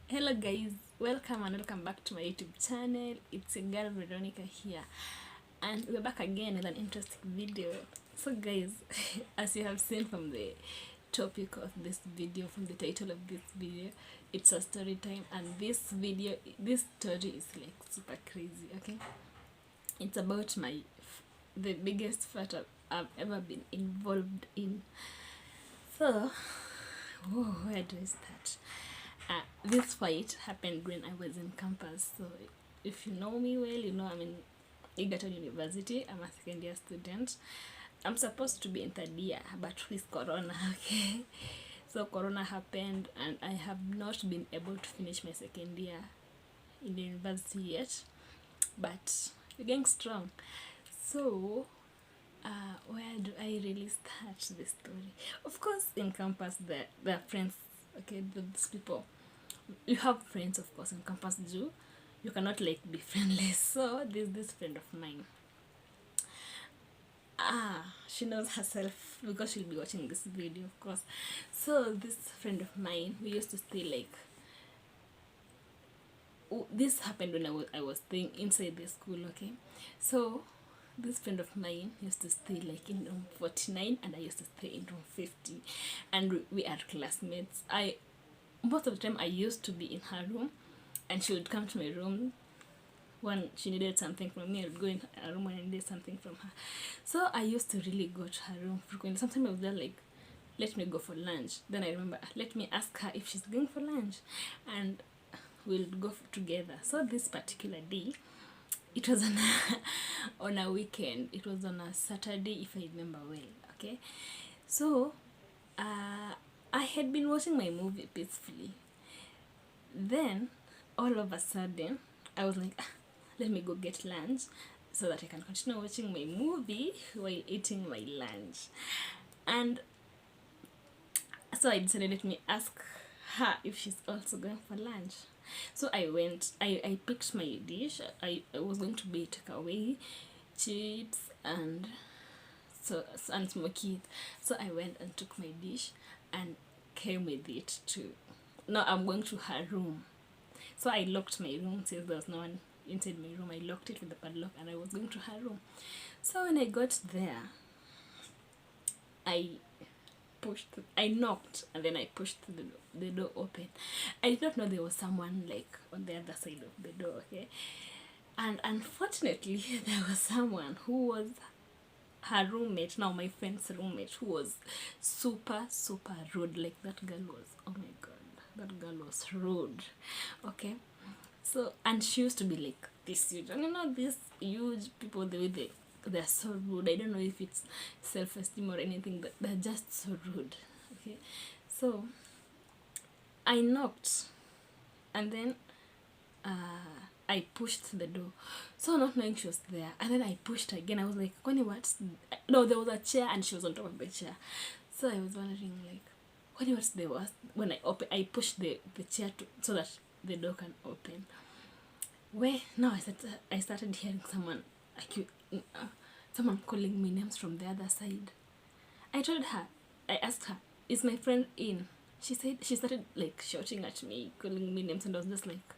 Hello guys, welcome and welcome back to my YouTube channel. It's your girl Veronica here, and we're back again with an interesting video. So guys, as you have seen from the topic of this video, from the title of this video, it's a story time, and this story is like super crazy. Okay, it's about the biggest fight I've ever been involved in. So, where do I start? This fight happened when I was in campus. So if you know me well, you know I'm in Egerton University. I'm a second year student. I'm supposed to be in third year, but with Corona, okay? So Corona happened, and I have not been able to finish my second year in the university yet. But we're getting strong. So where do I really start this story? Of course, in campus, there are friends. Okay, those people, you have friends, of course, in campus. Do you cannot like be friendless. So there's this friend of mine. She knows herself because she'll be watching this video, of course. So this friend of mine, we used to stay like, this happened when I was staying inside the school. Okay, so this friend of mine used to stay like in room 49, and I used to stay in room 50, and we are classmates. I Most of the time I used to be in her room, and she would come to my room when she needed something from me. I would go in her room when I needed something from her. So I used to really go to her room frequently. Sometimes I was there like, let me go for lunch. Then I remember, let me ask her if she's going for lunch, and we'll go together. So this particular day, it was on on a weekend. It was on a Saturday, if I remember well. Okay, so I had been watching my movie peacefully. Then all of a sudden, I was like, let me go get lunch so that I can continue watching my movie while eating my lunch. And so I decided, let me ask her if she's also going for lunch. So I picked my dish. I was going to be takeaway, chips, and and smoky. So I went and took my dish and came with it to, now I'm going to her room. So I locked my room since there was no one inside my room. I locked it with the padlock, and I was going to her room. So when I got there, I I knocked, and then I pushed the door open. I did not know there was someone like on the other side of the door, okay? And unfortunately, there was someone who was her roommate, now my friend's roommate, who was super rude. Like, that girl was, oh my god, that girl was rude. Okay, so, and she used to be like this huge, and you know, these huge people, the way they're so rude. I don't know if it's self-esteem or anything, but they're just so rude. Okay, so I knocked, and then I pushed the door. So not knowing she was there, and then I pushed again. I was like, Connie, what? No, there was a chair, and she was on top of the chair. So I was wondering, like, Connie, what's the worst? When I pushed the chair so that the door can open. Where now I started hearing someone calling me names from the other side. I asked her, is my friend in? She started like shouting at me, calling me names, and I was just like,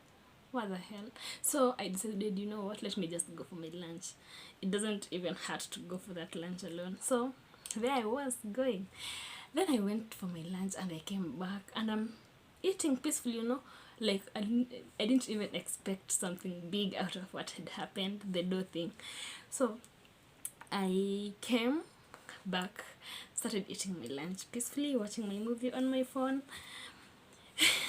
what the hell? So I decided, you know what, let me just go for my lunch. It doesn't even hurt to go for that lunch alone. So there I was going. Then I went for my lunch, and I came back, and I'm eating peacefully, you know. Like, I didn't even expect something big out of what had happened, the door thing. So I came back, started eating my lunch peacefully, watching my movie on my phone.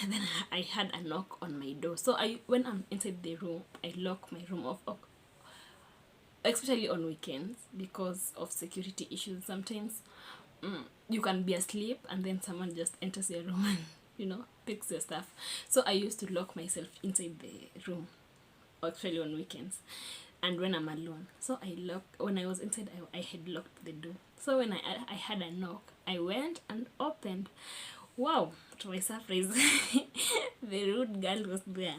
Then I had a knock on my door. So when I'm inside the room, I lock my room off, especially on weekends, because of security issues. Sometimes you can be asleep, and then someone just enters your room and, you know, picks your stuff. So I used to lock myself inside the room, actually on weekends, and when I'm alone. So when I was inside, I had locked the door. So when I had a knock, I went and opened. Wow, to my surprise, the rude girl was there,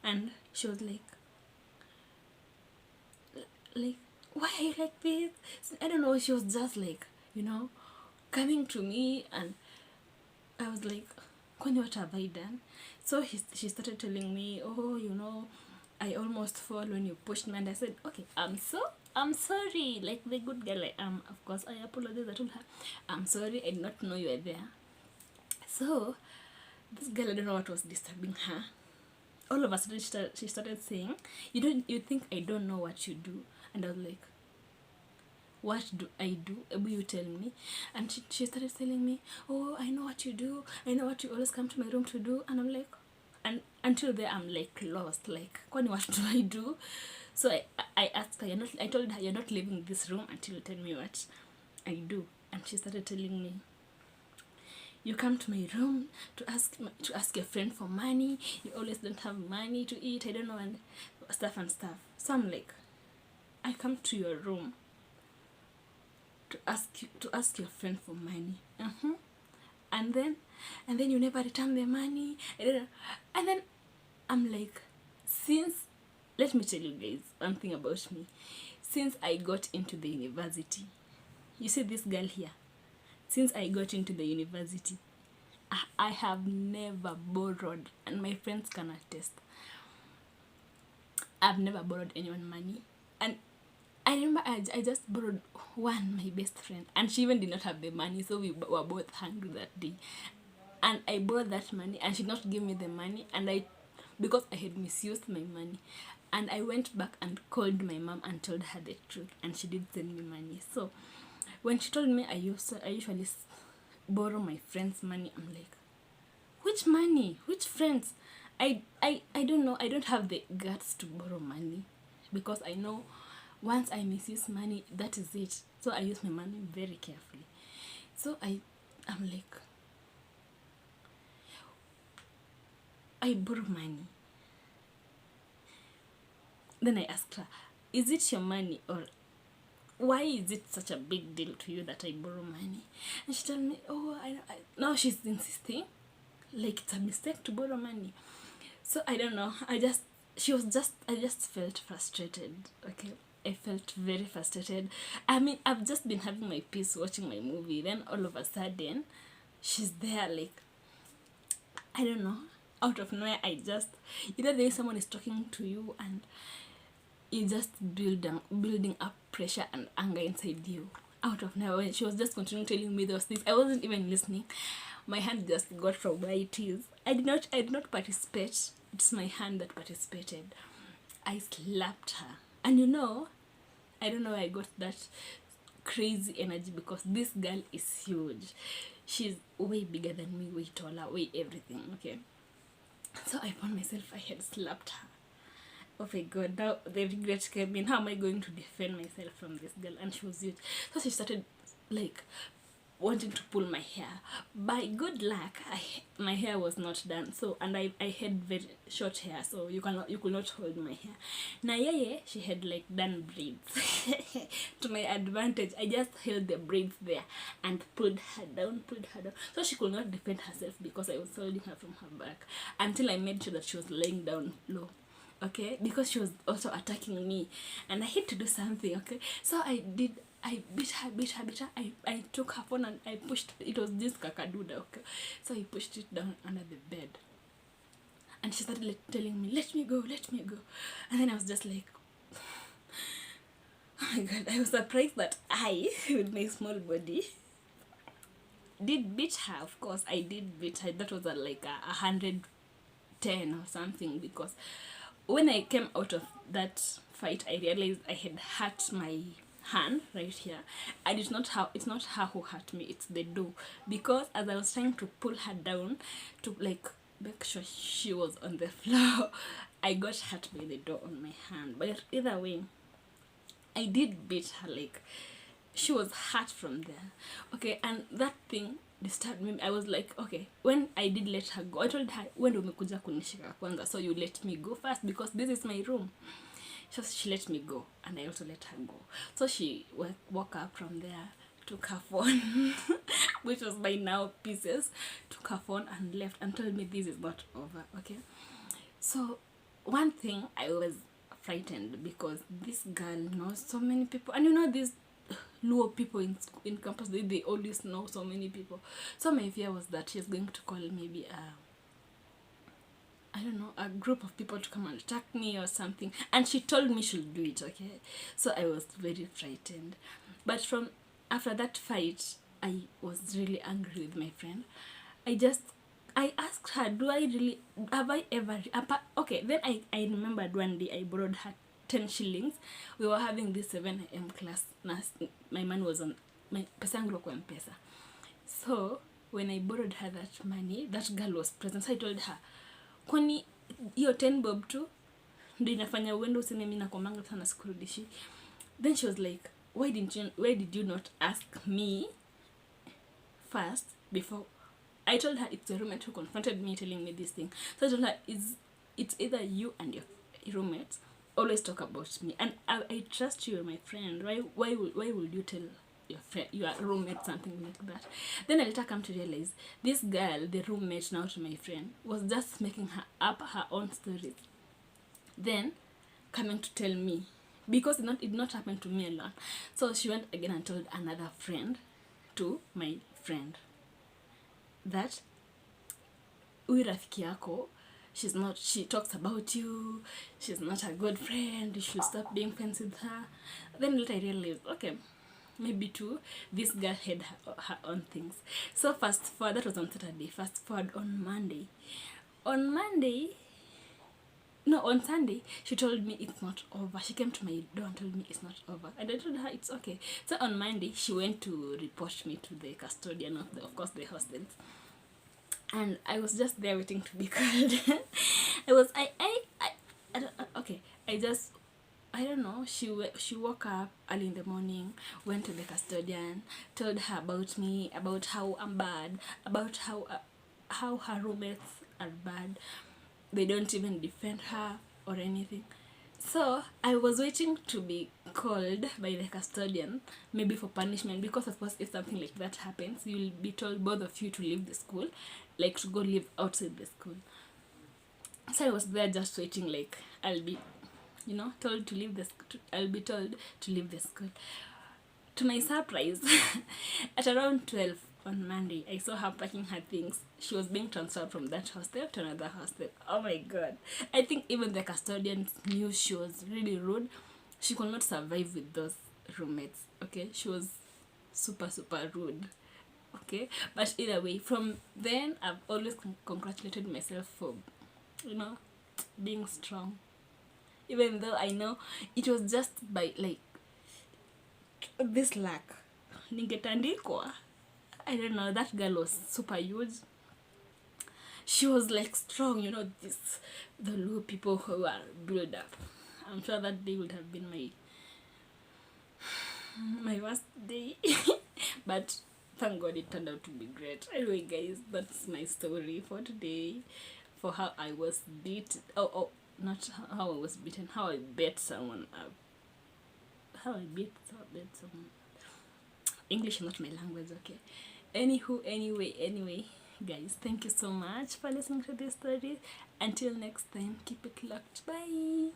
and she was like, why are you like this? I don't know. She was just like, you know, coming to me, and I was like, Kwani, what have I done? So she started telling me, oh, you know, I almost fall when you pushed me. And I said, okay, I'm sorry, like the good girl I am. Of course, I apologized. I told her, I'm sorry, I did not know you were there. So this girl, I don't know what was disturbing her. All of a sudden, she started saying, you think I don't know what you do? And I was like, what do I do? Maybe you tell me. And she started telling me, oh, I know what you do. I know what you always come to my room to do. And I'm like, and until there, I'm like lost. Like, kwani, what do I do? So I asked her, I told her, you're not leaving this room until you tell me what I do. And she started telling me, you come to my room to ask your friend for money. You always don't have money to eat. I don't know, and stuff. So I'm like, I come to your room to ask your friend for money. And then you never return the money. And then I'm like, let me tell you guys one thing about me. Since I got into the university, you see this girl here, since I got into the university, I have never borrowed, and my friends can attest, I've never borrowed anyone money. And I remember I just borrowed one, my best friend, and she even did not have the money, so we were both hungry that day. And I borrowed that money, and she did not give me the money, and because I had misused my money. And I went back and called my mom and told her the truth, and she did send me money. So when she told me I usually borrow my friends' money, I'm like, which money? Which friends? I don't know. I don't have the guts to borrow money, because I know once I misuse money, that is it. So I use my money very carefully. So I'm like, I borrow money. Then I asked her, is it your money, or why is it such a big deal to you that I borrow money? And she told me, oh, now she's insisting like it's a mistake to borrow money. So I don't know. I just felt frustrated. Okay, I felt very frustrated. I mean, I've just been having my peace watching my movie. Then all of a sudden, she's there, like, I don't know, out of nowhere. There is someone is talking to you, and you just building up pressure and anger inside you. Out of nowhere, she was just continuing telling me those things. I wasn't even listening. My hand just got from where it is. I did not participate. It's my hand that participated. I slapped her. And I don't know where I got that crazy energy, because this girl is huge. She's way bigger than me, way taller, way everything, okay? So I found myself, I had slapped her. Oh my god, now the regret came in. How am I going to defend myself from this girl? And she was huge. So she started like wanting to pull my hair. By good luck, my hair was not done. So, and I had very short hair, so you could not hold my hair. Now she had like done braids. To my advantage, I just held the braids there and pulled her down. So she could not defend herself, because I was holding her from her back, until I made sure that she was laying down low. Okay, because she was also attacking me, and I had to do something. Okay, so I beat her. I took her phone and I pushed it. Was this kakaduda, okay? So I pushed it down under the bed, and she started telling me, let me go. And then I was just like, oh my god, I was surprised that I, with my small body, did beat her. Of course, I did beat her. That was like 110 or something, because when I came out of that fight, I realized I had hurt my hand right here. It's not her who hurt me, it's the door. Because as I was trying to pull her down to like make sure she was on the floor, I got hurt by the door on my hand. But either way, I did beat her. Like, she was hurt from there. Okay, and that thing disturbed me. I was like, okay, when I did let her go, I told her, when umekuja kunishika kwanza, so you let me go first, because this is my room. So she let me go, and I also let her go. So she woke up from there, took her phone, which was by now pieces, took her phone and left, and told me this is not over. Okay, so one thing, I was frightened, because this girl knows so many people, and this Luo people in campus, they always know so many people. So my fear was that she's going to call maybe I don't know, a group of people to come and attack me or something. And she told me she'll do it, okay? So I was very frightened. But from after that fight, I was really angry with my friend. I asked her, have I ever, okay, then I remembered one day I borrowed her 10 shillings. We were having this 7 a.m. class. My man was on, my pesangu kwa mpesa. So, when I borrowed her that money, that girl was present. So I told her, kwani hiyo 10 bob tu ndio inafanya uende useme mimi nakomanga sana sikurudishi. Then she was like, why did you not ask me first before? I told her it's your roommate who confronted me telling me this thing. So I told her, it's either you and your roommates always talk about me, and I trust you, my friend. Why would you tell your roommate something like that? Then I later come to realize this girl, the roommate now to my friend, was just making her own stories, then coming to tell me, because it did not happen to me alone. So she went again and told another friend to my friend that huyu rafiki yako, she talks about you, she's not a good friend, you should stop being friends with her. Then later I realized, okay, maybe too, this girl had her own things. So fast forward, that was on Saturday. Fast forward on Monday. On Sunday, she told me it's not over. She came to my door and told me it's not over. And I told her it's okay. So on Monday, she went to report me to the custodian of course, the hostels. And I was just there waiting to be called. I don't know, she woke up early in the morning, went to the custodian, told her about me, about how I'm bad, about how her roommates are bad. They don't even defend her or anything. So I was waiting to be called by the custodian, maybe for punishment, because of course if something like that happens, you'll be told, both of you, to leave the school, like to go live outside the school. So I was there just waiting, like I'll be told to leave I'll be told to leave the school. To my surprise, at around 12 on Monday, I saw her packing her things. She was being transferred from that hostel to another hostel. Oh my god. I think even the custodian knew she was really rude. She could not survive with those roommates. Okay, she was super rude. Okay, but either way, from then I've always congratulated myself for being strong, even though I know it was just by like this luck. Ningetandikwa, I don't know, that girl was super huge. She was like strong, the low people who are built up. I'm sure that day would have been my worst day. But thank God it turned out to be great. Anyway guys, that's my story for today, for how I was beaten. Not how I was beaten, how I beat someone up. Someone. English is not my language, okay? Anyway, guys, thank you so much for listening to this story. Until next time, keep it locked. Bye.